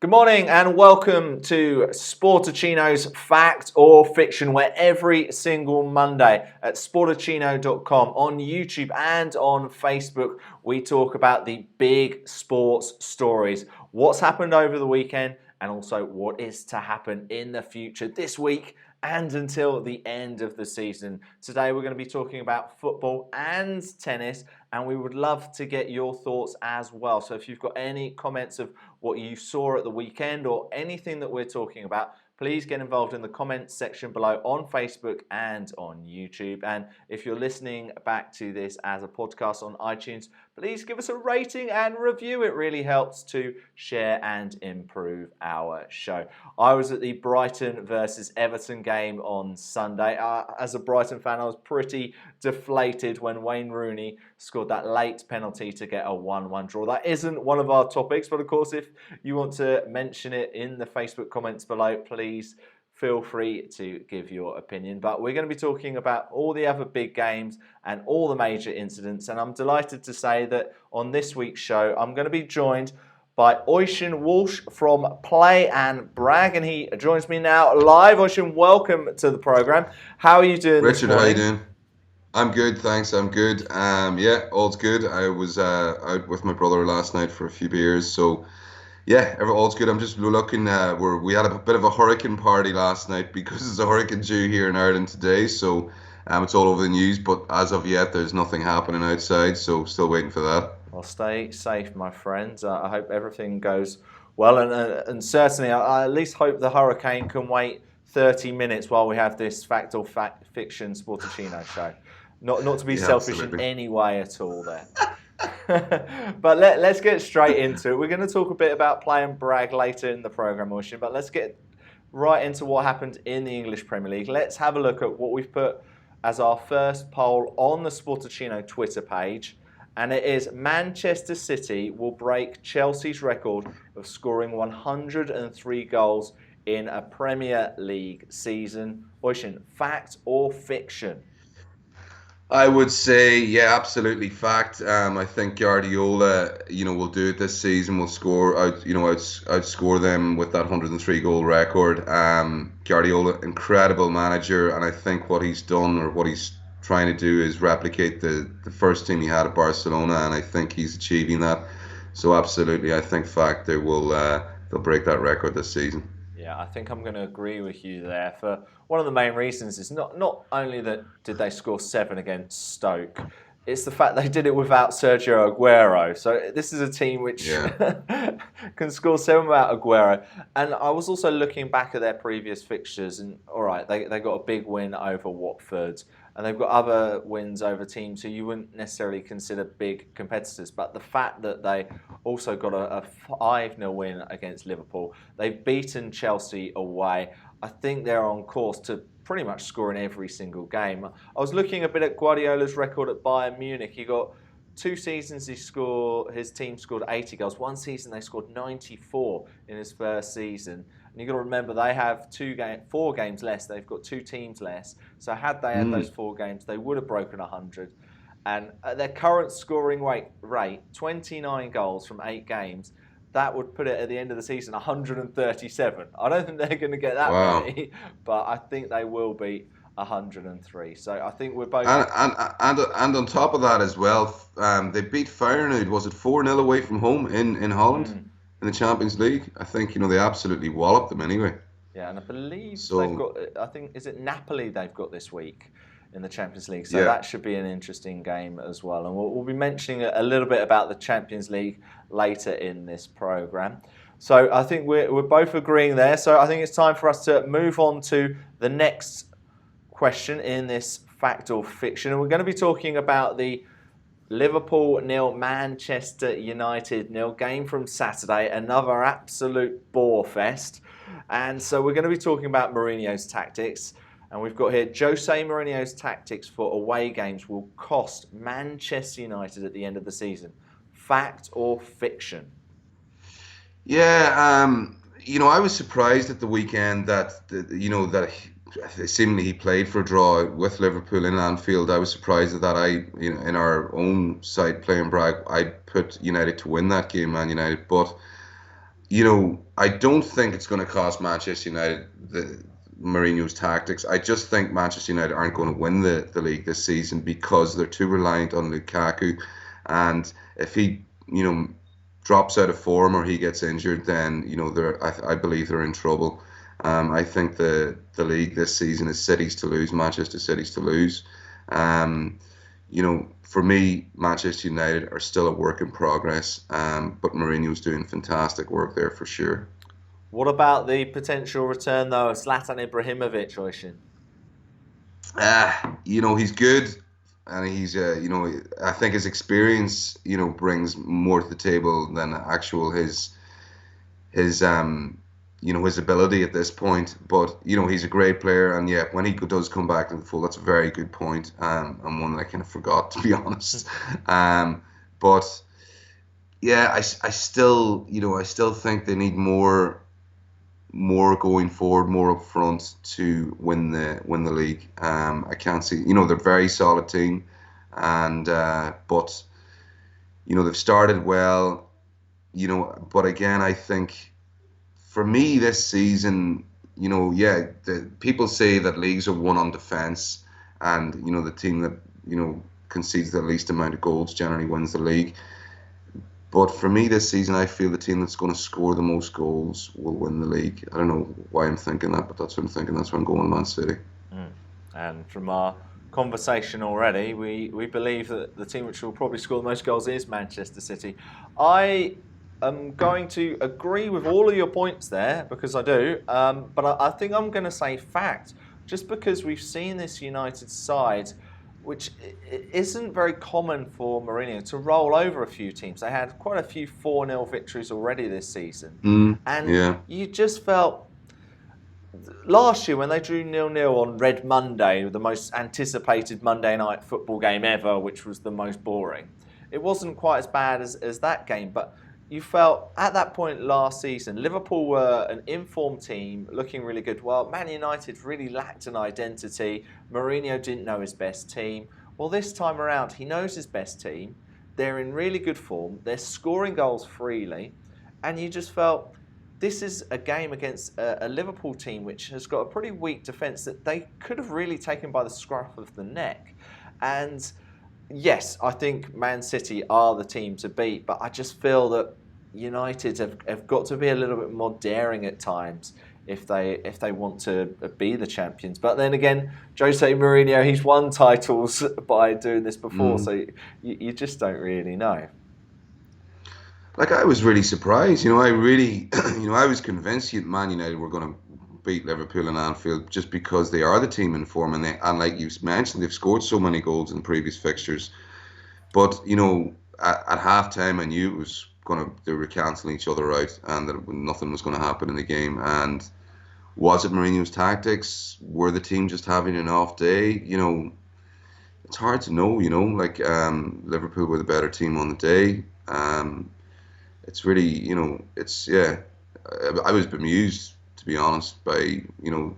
Good morning and welcome to Sportuccino's Fact or Fiction, where every single Monday at sportuccino.com, on YouTube and on Facebook, we talk about the big sports stories, what's happened over the weekend, and also what is to happen in the future this week and until the end of the season. Today we're going to be talking about football and tennis, and we would love to get your thoughts as well. So if you've got any comments of what you saw at the weekend or anything that we're talking about, please get involved in the comments section below on Facebook and on YouTube. And if you're listening back to this as a podcast on iTunes, please give us a rating and review. It really helps to share and improve our show. I was at the Brighton versus Everton game on Sunday. As a Brighton fan, I was pretty deflated when Wayne Rooney scored that late penalty to get a 1-1 draw. That isn't one of our topics, but of course, if you want to mention it in the Facebook comments below, please feel free to give your opinion. But we're going to be talking about all the other big games and all the major incidents. And I'm delighted to say that on this week's show, I'm going to be joined by Oisin Walsh from Playnbrag, and he joins me now live. Oisin, welcome to the program. How are you doing Richard, this how you morning? doing? I'm good, thanks. I'm good. Yeah, all's good. I was out with my brother last night for a few beers, so yeah, all's good. I'm just looking. We had a bit of a hurricane party last night because there's a hurricane due here in Ireland today, so it's all over the news. But as of yet, there's nothing happening outside, so still waiting for that. Well, stay safe, my friends. I hope everything goes well, and certainly, I at least hope the hurricane can wait 30 minutes while we have this fact or fiction Sportuccino show. Not to be Yeah, selfish in absolutely. any way at all there. But let's get straight into it. We're going to talk a bit about Playnbrag later in the programme, Oisin, but let's get right into what happened in the English Premier League. Let's have a look at what we've put as our first poll on the Sportuccino Twitter page. And it is: Manchester City will break Chelsea's record of scoring 103 goals in a Premier League season. Oisin, fact or fiction? I would say, yeah, absolutely fact. I think Guardiola, will do it this season. Will score outscore them with that 103 goal record. Guardiola, incredible manager, and I think what he's done or what he's trying to do is replicate the first team he had at Barcelona, and I think he's achieving that. So absolutely, I think fact they'll break that record this season. Yeah, I think I'm going to agree with you there. For one of the main reasons is not only that did they score 7 against Stoke, it's the fact they did it without Sergio Aguero. So this is a team which Yeah. can score 7 without Aguero. And I was also looking back at their previous fixtures, and all right, they got a big win over Watford, and they've got other wins over teams who you wouldn't necessarily consider big competitors. But the fact that they also got a 5-0 win against Liverpool, they've beaten Chelsea away. I think they're on course to pretty much score in every single game. I was looking a bit at Guardiola's record at Bayern Munich. He got 2 seasons his team scored 80 goals. One season they scored 94 in his first season. And you've got to remember they have 4 games less. They've got 2 teams less. So had they had those 4 games, they would have broken 100. And at their current scoring rate, 29 goals from 8 games, that would put it at the end of the season 137. I don't think they're going to get that Wow. many, but I think they will beat 103. So I think we're both. And on top of that as well, they beat Feyenoord. Was it 4-0 away from home in Holland in the Champions League? I think they absolutely walloped them anyway. Yeah, and I believe they've So got. I think is it Napoli they've got this week in the Champions League. So yeah, that should be an interesting game as well. And we'll be mentioning a little bit about the Champions League later in this program. So I think we're both agreeing there. So I think it's time for us to move on to the next question in this fact or fiction. And we're going to be talking about the Liverpool 0, Manchester United 0 game from Saturday. Another absolute bore fest. And so we're going to be talking about Mourinho's tactics. And we've got here, Jose Mourinho's tactics for away games will cost Manchester United at the end of the season. Fact or fiction? yeah. I was surprised at the weekend that seemingly he played for a draw with Liverpool in Anfield. I was surprised at that. In our own site, Playnbrag, I put United to win that game, Man United, but. I don't think it's going to cost Manchester United Mourinho's tactics. I just think Manchester United aren't going to win the league this season because they're too reliant on Lukaku. And if he, drops out of form or he gets injured, then, I believe they're in trouble. I think the league this season is City's to lose, Manchester City's to lose. For me, Manchester United are still a work in progress, but Mourinho's doing fantastic work there for sure. What about the potential return, though, of Zlatan Ibrahimovic, Oisin? He's good, and he's, I think his experience, brings more to the table than actual his ability at this point. But, he's a great player, and yeah, when he does come back to the fold, that's a very good point, and one that I kind of forgot, to be honest. But yeah, I still think they need more going forward, more up front to win the league. I can't see, they're a very solid team, and but they've started well, but again, I think for me this season, people say that leagues are won on defense, and the team that concedes the least amount of goals generally wins the league. But for me this season, I feel the team that's going to score the most goals will win the league. I don't know why I'm thinking that, but that's what I'm thinking. That's why I'm going Man City. And from our conversation already, we believe that the team which will probably score the most goals is Manchester City. I am going to agree with all of your points there, because I do, but I think I'm going to say fact, just because we've seen this United side, which isn't very common for Mourinho, to roll over a few teams. They had quite a few 4-0 victories already this season. You just felt, last year when they drew 0-0 on Red Monday, the most anticipated Monday night football game ever, which was the most boring, it wasn't quite as bad as that game, but you felt at that point last season, Liverpool were an informed team looking really good. Well, Man United really lacked an identity. Mourinho didn't know his best team. Well, this time around, he knows his best team. They're in really good form. They're scoring goals freely. And you just felt this is a game against a Liverpool team which has got a pretty weak defence that they could have really taken by the scruff of the neck. And yes, I think Man City are the team to beat, but I just feel that United have got to be a little bit more daring at times if they want to be the champions. But then again, Jose Mourinho, he's won titles by doing this before, so you just don't really know. Like, I was really surprised. I really, I was convinced Man United were going to beat Liverpool in Anfield just because they are the team in form, and like you mentioned, they've scored so many goals in previous fixtures. But at halftime, I knew it was they were cancelling each other out, and that nothing was going to happen in the game. And was it Mourinho's tactics? Were the team just having an off day? It's hard to know. Liverpool were the better team on the day. It's really, I was bemused, to be honest, by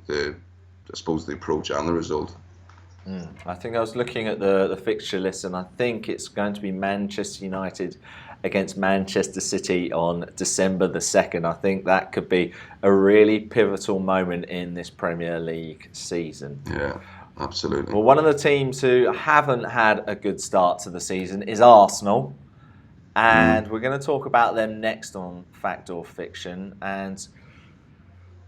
the approach and the result. I think I was looking at the fixture list, and I think it's going to be Manchester United against Manchester City on December the 2nd. I think that could be a really pivotal moment in this Premier League season. Yeah, absolutely. Well, one of the teams who haven't had a good start to the season is Arsenal. And we're going to talk about them next on Fact or Fiction. And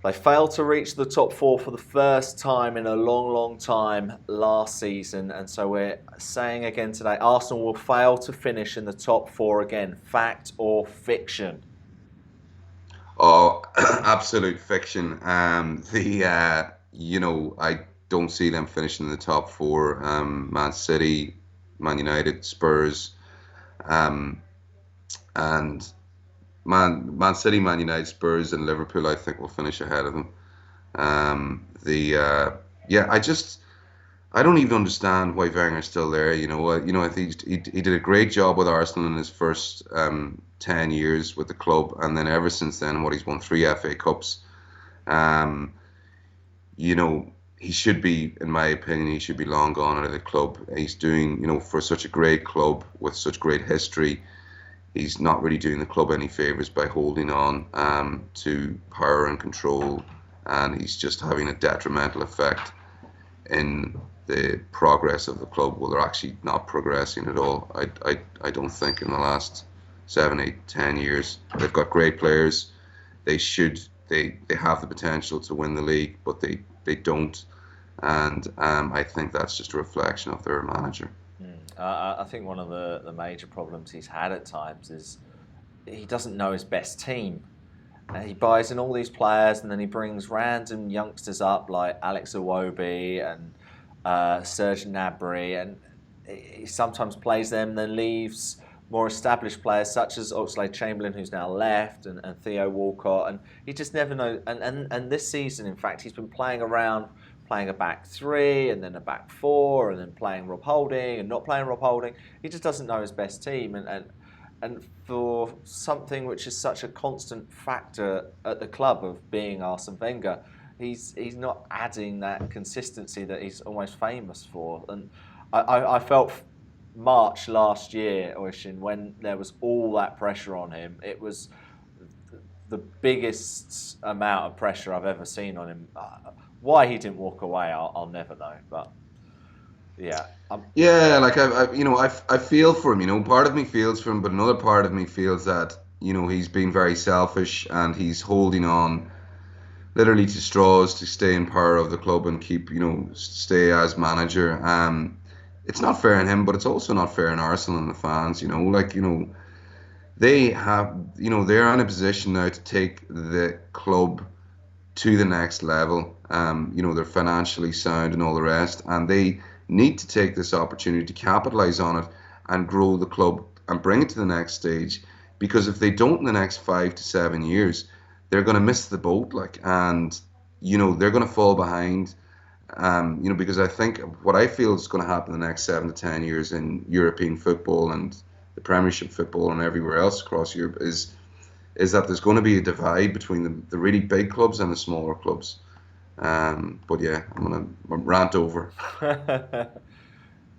they failed to reach the top 4 for the first time in a long, long time last season. And so we're saying again today, Arsenal will fail to finish in the top 4 again. Fact or fiction? Oh, absolute fiction. I don't see them finishing in the top 4. Man City, Man United, Spurs, and Man City, Man United, Spurs, and Liverpool, I think, will finish ahead of them. I don't even understand why Wenger's still there. I think he did a great job with Arsenal in his first 10 years with the club, and then ever since then, he's won 3 FA Cups. He should be, in my opinion, he should be long gone out of the club. He's doing, for such a great club with such great history. he's not really doing the club any favours by holding on to power and control, and he's just having a detrimental effect in the progress of the club. Well, they're actually not progressing at all. I don't think in the last 7, 8, 10 years. They've got great players. They have the potential to win the league, but they don't. And I think that's just a reflection of their manager. I think one of the major problems he's had at times is he doesn't know his best team. He buys in all these players and then he brings random youngsters up like Alex Iwobi and Serge Gnabry, and he sometimes plays them, then leaves more established players such as Oxlade-Chamberlain, who's now left, and Theo Walcott, and he just never knows. And this season, in fact, he's been playing around, playing a back three, and then a back four, and then playing Rob Holding, and not playing Rob Holding. He just doesn't know his best team, and for something which is such a constant factor at the club of being Arsene Wenger, he's not adding that consistency that he's almost famous for. And I felt March last year, Oisin, when there was all that pressure on him, it was the biggest amount of pressure I've ever seen on him. Why he didn't walk away, I'll never know. But yeah, yeah, like I feel for him. Part of me feels for him, but another part of me feels that he's been very selfish and he's holding on literally to straws to stay in power of the club and keep stay as manager. It's not fair on him, but it's also not fair on Arsenal and the fans. They have, they're in a position now to take the club to the next level. They're financially sound and all the rest, and they need to take this opportunity to capitalize on it and grow the club and bring it to the next stage. Because if they don't in the next 5 to 7 years, they're going to miss the boat, and they're going to fall behind. Because I think what I feel is going to happen in the next 7 to 10 years in European football and the Premiership football and everywhere else across Europe is that there's going to be a divide between the really big clubs and the smaller clubs. But yeah, I'm going to rant over.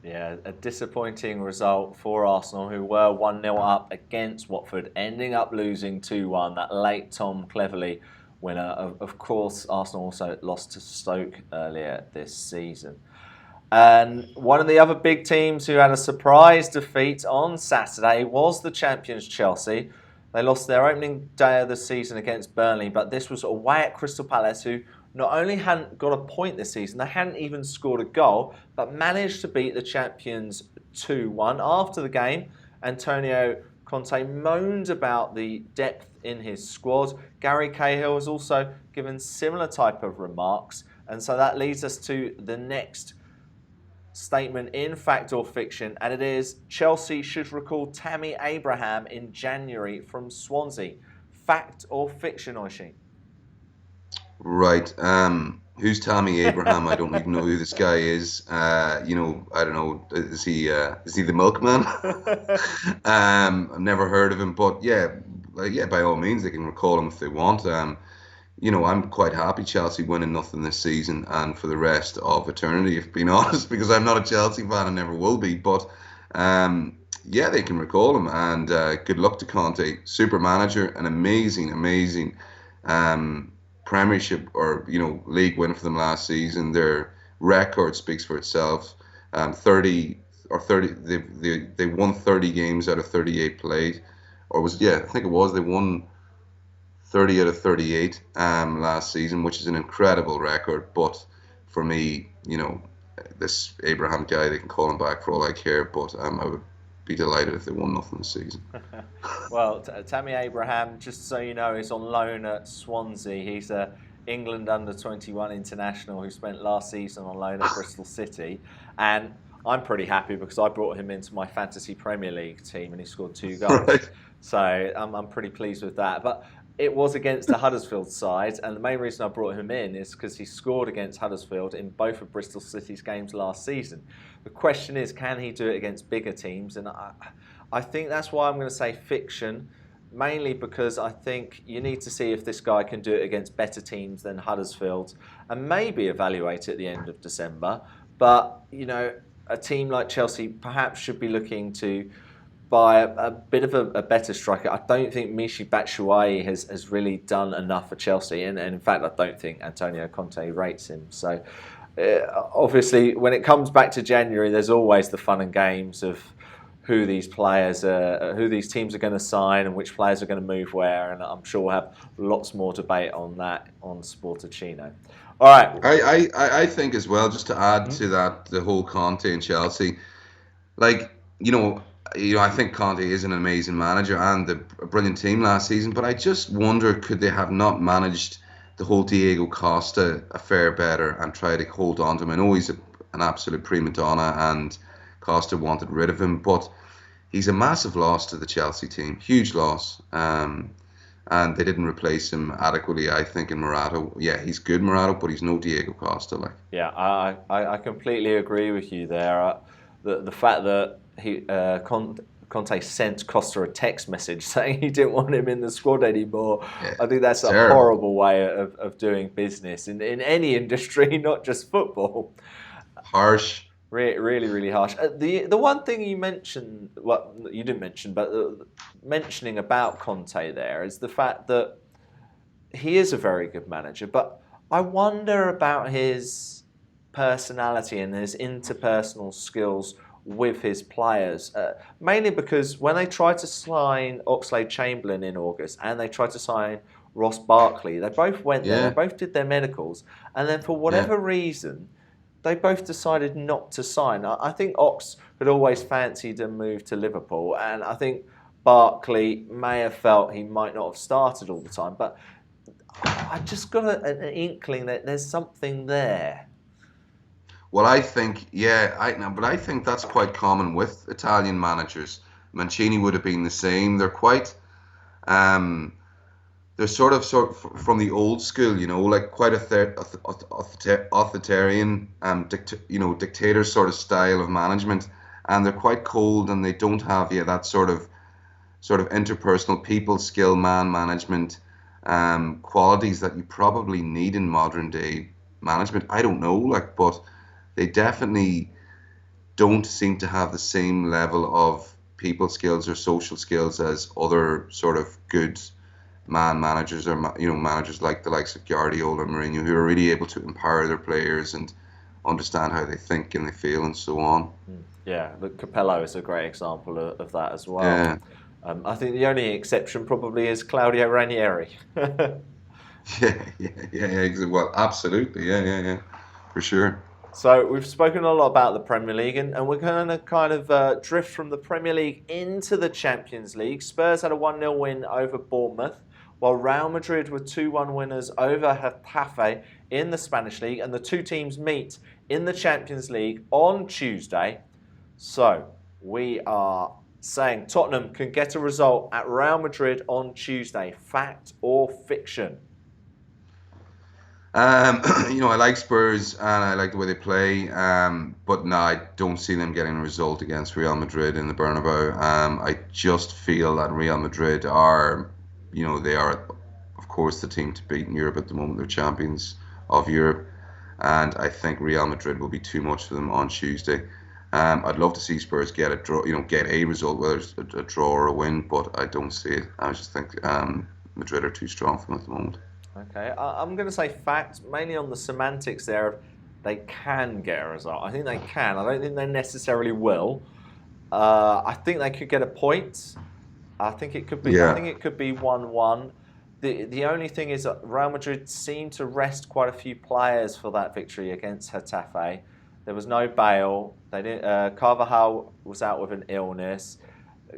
Yeah, a disappointing result for Arsenal, who were 1-0 up against Watford, ending up losing 2-1. That late Tom Cleverley winner. Of course, Arsenal also lost to Stoke earlier this season. And one of the other big teams who had a surprise defeat on Saturday was the champions Chelsea. They lost their opening day of the season against Burnley, but this was away at Crystal Palace, who not only hadn't got a point this season, they hadn't even scored a goal, but managed to beat the champions 2-1. After the game, Antonio Conte moaned about the depth in his squad. Gary Cahill has also given similar type of remarks, and so that leads us to the next statement in Fact or Fiction, and it is Chelsea should recall Tammy Abraham in January from Swansea. Fact or fiction, Oisin? Right. Who's Tammy Abraham? I don't even know who this guy is. I don't know. Is he the milkman? I've never heard of him, but yeah, by all means, they can recall him if they want. I'm quite happy Chelsea winning nothing this season and for the rest of eternity, if being honest, because I'm not a Chelsea fan and never will be. But yeah, they can recall him, and good luck to Conte, super manager, an amazing Premiership or league win for them last season. Their record speaks for itself. 30 they won 30 games out of 38 played, I think it was they won 30 out of 38 last season, which is an incredible record. But for me, this Abraham guy, they can call him back for all I care. But I would be delighted if they won nothing this season. Well, Tammy Abraham, just so you know, is on loan at Swansea. He's a England under-21 international who spent last season on loan at Bristol City. And I'm pretty happy because I brought him into my fantasy Premier League team and he scored 2 goals. Right. So I'm pretty pleased with that. But it was against the Huddersfield side, and the main reason I brought him in is because he scored against Huddersfield in both of Bristol City's games last season. The question is, can he do it against bigger teams? And I think that's why I'm going to say fiction, mainly because I think you need to see if this guy can do it against better teams than Huddersfield, and maybe evaluate it at the end of December. But, a team like Chelsea perhaps should be looking to by a bit of a better striker. I don't think Michy Batshuayi has really done enough for Chelsea, and in fact, I don't think Antonio Conte rates him. So, obviously, when it comes back to January, there's always the fun and games of who these players, who these teams are going to sign, and which players are going to move where. And I'm sure we'll have lots more debate on that on Sportuccino. All right. I think as well, just to add to that, the whole Conte and Chelsea, like, I think Conte is an amazing manager and a brilliant team last season, but I just wonder, could they have not managed the whole Diego Costa affair better and try to hold on to him? I know he's an absolute prima donna and Costa wanted rid of him, but he's a massive loss to the Chelsea team, huge loss. And they didn't replace him adequately, I think, in Morata. Yeah, he's good, Morata, but he's no Diego Costa. Like. Yeah, I completely agree with you there. The fact that Conte sent Costa a text message saying he didn't want him in the squad anymore, yeah, I think that's a horrible way of doing business in any industry, not just football. Harsh. Really, really harsh. The one thing you mentioned, well, you didn't mention, but mentioning about Conte there is the fact that he is a very good manager, but I wonder about his personality and his interpersonal skills with his players, mainly because when they tried to sign Oxlade-Chamberlain in August and they tried to sign Ross Barkley, they both went there, they both did their medicals, and then for whatever reason, they both decided not to sign. I think Ox had always fancied a move to Liverpool, and I think Barkley may have felt he might not have started all the time, but I just got an inkling that there's something there. Well, I think, but I think that's quite common with Italian managers. Mancini would have been the same. They're quite, they're sort of from the old school, like quite authoritarian, dictator sort of style of management, and they're quite cold, and they don't have that sort of interpersonal people skill, man management, qualities that you probably need in modern day management. I don't know, but they definitely don't seem to have the same level of people skills or social skills as other sort of good man managers, or managers like the likes of Guardiola and Mourinho, who are really able to empower their players and understand how they think and they feel and so on. Yeah, but Capello is a great example of that as well. Yeah. I think the only exception probably is Claudio Ranieri. Yeah. Well, absolutely, yeah, for sure. So we've spoken a lot about the Premier League, and we're going to kind of drift from the Premier League into the Champions League. Spurs had a 1-0 win over Bournemouth, while Real Madrid were 2-1 winners over Getafe in the Spanish League, and the two teams meet in the Champions League on Tuesday. So we are saying Tottenham can get a result at Real Madrid on Tuesday. Fact or fiction? I like Spurs and I like the way they play, but no, I don't see them getting a result against Real Madrid in the Bernabeu. I just feel that Real Madrid are, they are, of course, the team to beat in Europe at the moment. They're champions of Europe, and I think Real Madrid will be too much for them on Tuesday. I'd love to see Spurs get a draw, get a result, whether it's a draw or a win, but I don't see it. I just think Madrid are too strong for them at the moment. Okay, I'm going to say fact, mainly on the semantics there. They can get a result. I think they can. I don't think they necessarily will. I think they could get a point. I think it could be. Yeah. I think it could be 1-1. The only thing is that Real Madrid seemed to rest quite a few players for that victory against Getafe. There was no Bale. They didn't. Carvajal was out with an illness.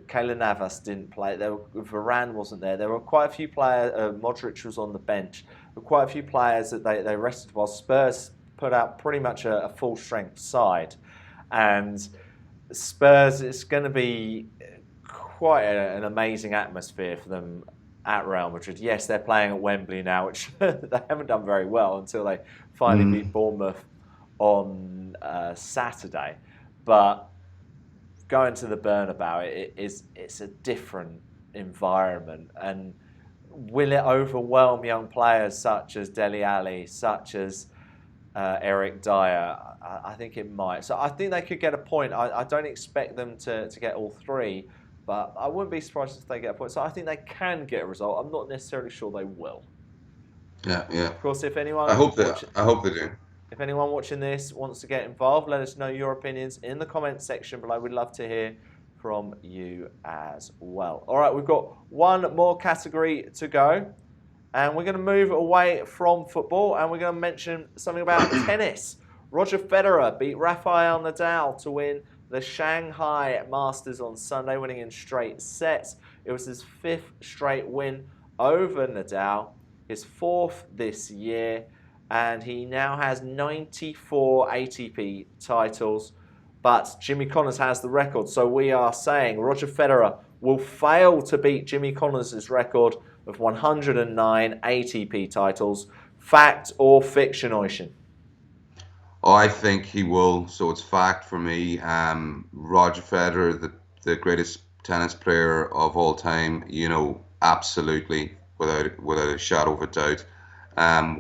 Keylor Navas didn't play. Varane wasn't there. There were quite a few players. Modric was on the bench. There were quite a few players that they rested while Spurs put out pretty much a full-strength side. And Spurs, it's going to be quite an amazing atmosphere for them at Real Madrid. Yes, they're playing at Wembley now, which they haven't done very well until they finally beat Bournemouth on Saturday. But going to the Bernabeu, it's a different environment, and will it overwhelm young players such as Dele Alli, such as Eric Dyer? I think it might. So I think they could get a point. I don't expect them to get all three, but I wouldn't be surprised if they get a point. So I think they can get a result. I'm not necessarily sure they will. Yeah, yeah. Of course, if I anyone hope that. I hope they do. if anyone watching this wants to get involved, let us know your opinions in the comments section below. We'd love to hear from you as well. All right, we've got one more category to go, and we're going to move away from football, and we're going to mention something about tennis. Roger Federer beat Rafael Nadal to win the Shanghai Masters on Sunday, winning in straight sets. It was his 5th straight win over Nadal, his 4th this year, and he now has 94 ATP titles. But Jimmy Connors has the record, so we are saying Roger Federer will fail to beat Jimmy Connors' record of 109 ATP titles. Fact or fiction, Oisin? Oh, I think he will. So it's fact for me. Roger Federer, the greatest tennis player of all time. Absolutely, without a shadow of a doubt.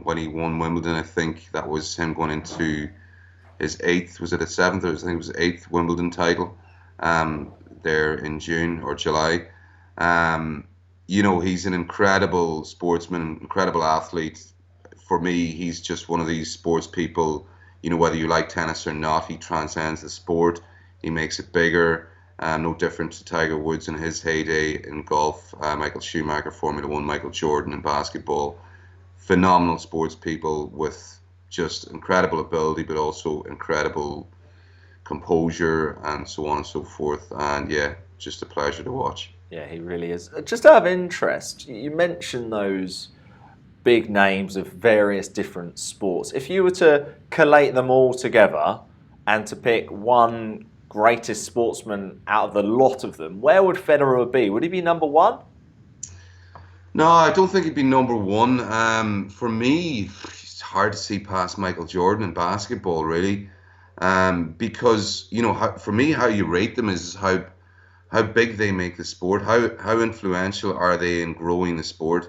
When he won Wimbledon, I think that was him going into his 8th. Was it a 7th? Or I think it was his 8th Wimbledon title. There in June or July. He's an incredible sportsman, incredible athlete. For me, he's just one of these sports people. Whether you like tennis or not, he transcends the sport. He makes it bigger. No different to Tiger Woods in his heyday in golf, Michael Schumacher, Formula One, Michael Jordan in basketball. Phenomenal sports people with just incredible ability, but also incredible composure and so on and so forth. And yeah, just a pleasure to watch. Yeah, he really is. Just out of interest, you mentioned those big names of various different sports. If you were to collate them all together and to pick one greatest sportsman out of the lot of them, where would Federer be? Would he be number one? No, I don't think he'd be number one. For me, it's hard to see past Michael Jordan in basketball, really. Because, for me, how you rate them is how big they make the sport, how influential are they in growing the sport.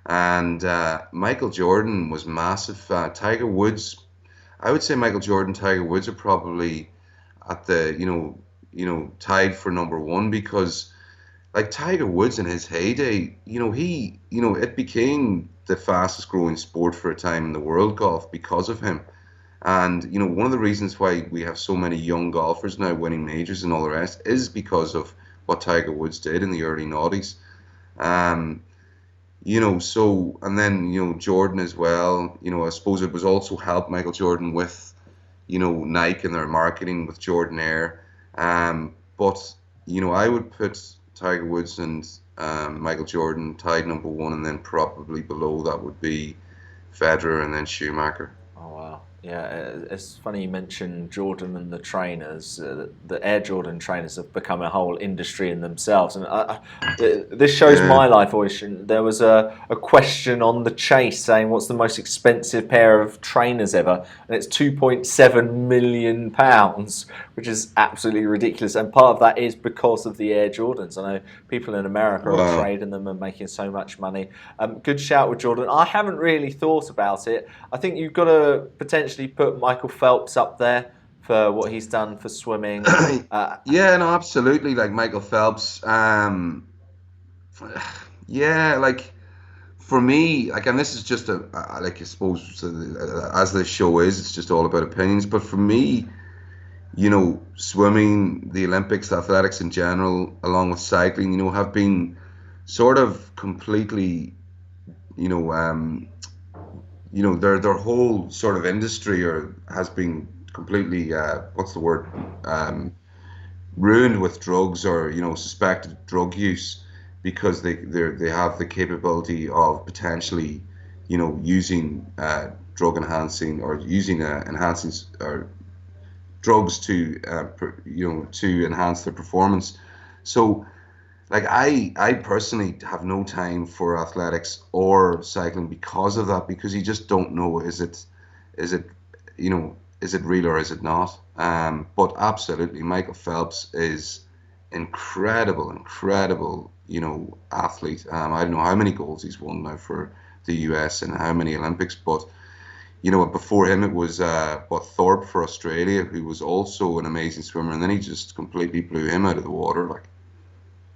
And Michael Jordan was massive. Tiger Woods, I would say Michael Jordan, Tiger Woods are probably at the tied for number one, because like Tiger Woods in his heyday, it became the fastest growing sport for a time in the world, golf, because of him. And one of the reasons why we have so many young golfers now winning majors and all the rest is because of what Tiger Woods did in the early noughties. And then, Jordan as well, I suppose it was also helped Michael Jordan with, Nike and their marketing with Jordan Air. But, I would put Tiger Woods and Michael Jordan tied number one, and then probably below that would be Federer and then Schumacher. Oh, wow. Yeah, it's funny you mentioned Jordan and the trainers. The Air Jordan trainers have become a whole industry in themselves. And this shows my life, Oisin. There was a question on the Chase saying, what's the most expensive pair of trainers ever? And it's £2.7 million, which is absolutely ridiculous. And part of that is because of the Air Jordans. I know people in America are trading them and making so much money. Good shout with Jordan. I haven't really thought about it. I think you've got to potentially put Michael Phelps up there for what he's done for swimming. Yeah, no, absolutely. Like Michael Phelps. Yeah, like for me, like, and this is just like, I suppose as this show is, it's just all about opinions. But for me, swimming, the Olympics, athletics in general, along with cycling, have been sort of completely, their whole sort of industry has been completely ruined with drugs or suspected drug use, because they have the capability of potentially using drug enhancing or using enhancing or drugs to to enhance their performance. So like I personally have no time for athletics or cycling because of that, because you just don't know, is it real or is it not? But absolutely, Michael Phelps is incredible athlete. I don't know how many golds he's won now for the US and how many Olympics, but before him it was Thorpe for Australia, who was also an amazing swimmer, and then he just completely blew him out of the water. Like,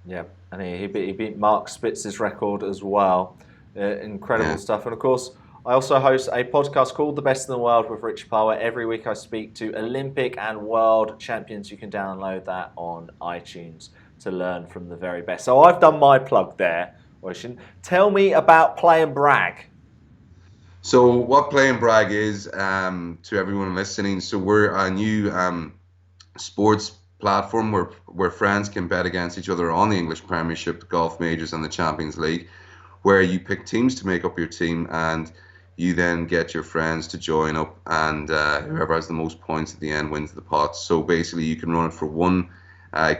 Yeah, and he beat Mark Spitz's record as well. Incredible Yeah. stuff. And of course, I also host a podcast called The Best in the World with Richard Parr, where every week I speak to Olympic and world champions. You can download that on iTunes to learn from the very best. So I've done my plug there, Oisin. Tell me about Playnbrag. So what Playnbrag is, to everyone listening, so we're a new sports platform where friends can bet against each other on the English Premiership, the golf majors, and the Champions League, where you pick teams to make up your team, and you then get your friends to join up, and whoever has the most points at the end wins the pot. So basically, you can run it for one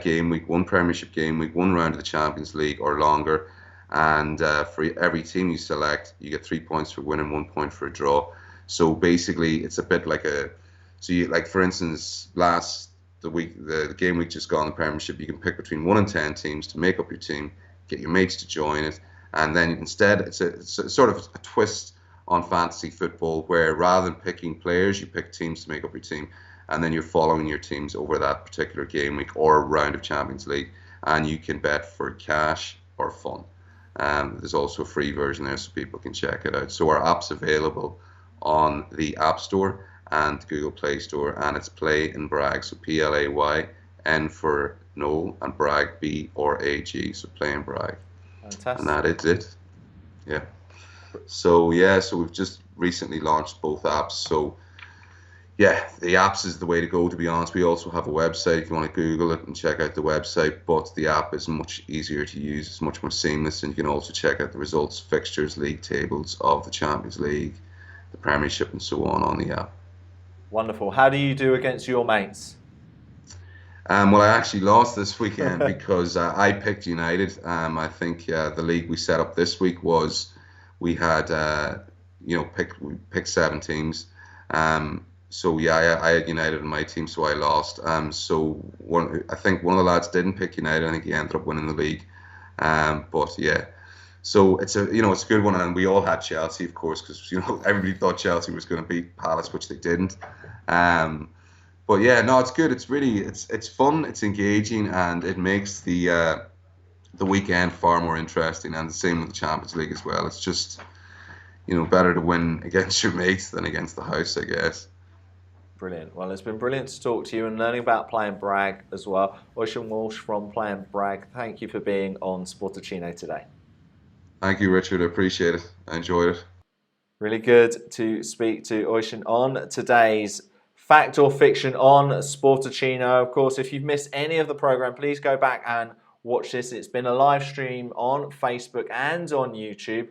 game week, one Premiership game week, one round of the Champions League, or longer. And for every team you select, you get 3 points for winning, 1 point for a draw. So basically, it's a bit like like for instance, the game week just gone, the Premiership, you can pick between 1 and 10 teams to make up your team, get your mates to join it, and then instead it's a sort of a twist on fantasy football, where rather than picking players, you pick teams to make up your team, and then you're following your teams over that particular game week or round of Champions League, and you can bet for cash or fun. There's also a free version there, so people can check it out. So our app's available on the App Store and Google Play Store, and it's Playnbrag, so Playn for Noel, and Brag, B-R-A-G, so Playnbrag. Fantastic. And that is it. Yeah. So we've just recently launched both apps. So yeah, the apps is the way to go, to be honest. We also have a website if you want to Google it and check out the website, but the app is much easier to use. It's much more seamless, and you can also check out the results, fixtures, league tables of the Champions League, the Premiership, and so on the app. Wonderful. How do you do against your mates? Well, I actually lost this weekend because I picked United. I think the league we set up this week was we had we picked 7 teams. So yeah, I had United in my team, so I lost. So I think one of the lads didn't pick United. I think he ended up winning the league. But yeah, so it's a good one, and we all had Chelsea, of course, because everybody thought Chelsea was going to beat Palace, which they didn't. But yeah, no, it's good. It's really it's fun. It's engaging, and it makes the weekend far more interesting. And the same with the Champions League as well. It's just better to win against your mates than against the house, I guess. Brilliant. Well, it's been brilliant to talk to you and learning about Playnbrag as well. Oisin Walsh from Playnbrag, thank you for being on Sportuccino today. Thank you, Richard. I appreciate it. I enjoyed it. Really good to speak to Oisin on today's Fact or Fiction on Sportuccino. Of course, if you've missed any of the program, please go back and watch this. It's been a live stream on Facebook and on YouTube.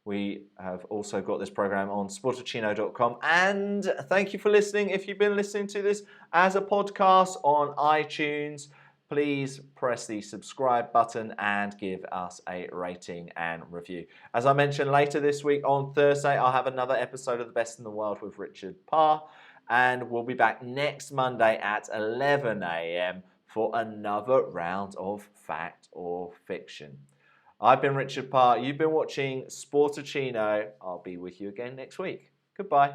We have also got this program on Sportuccino.com. And thank you for listening. If you've been listening to this as a podcast on iTunes, please press the subscribe button and give us a rating and review. As I mentioned, later this week on Thursday, I'll have another episode of The Best in the World with Richard Parr. And we'll be back next Monday at 11 a.m. for another round of Fact or Fiction. I've been Richard Parr. You've been watching Sportuccino. I'll be with you again next week. Goodbye.